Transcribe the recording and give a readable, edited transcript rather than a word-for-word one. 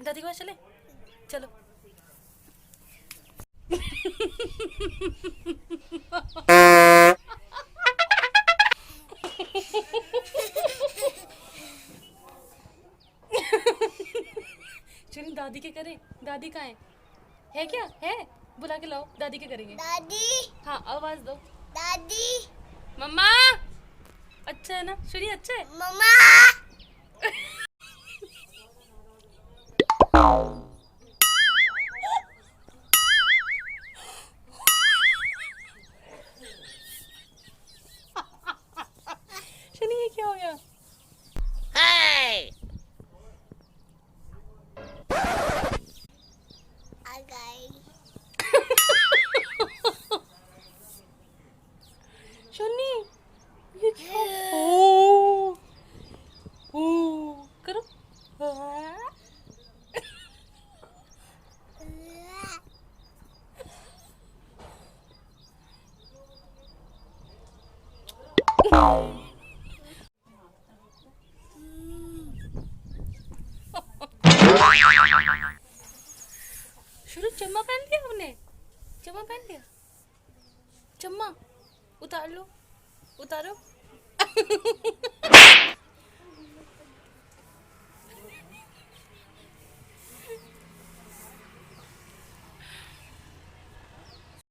दादी के पास चले, चलो। चलिए दादी के करें। दादी कहाँ है क्या? है, बुला के लाओ, दादी के करेंगे। दादी, हाँ आवाज दो। दादी, मम्मा। अच्छा है ना शुरी, अच्छा है। मम्मा। शनी ये क्या हो गया? आ गई। शनी ये क्या? ओ ओ करो। शुरू चम्मा पहन लिया हमने, चम्मा पहन लिया। चम्मा उतार लो, उतारो।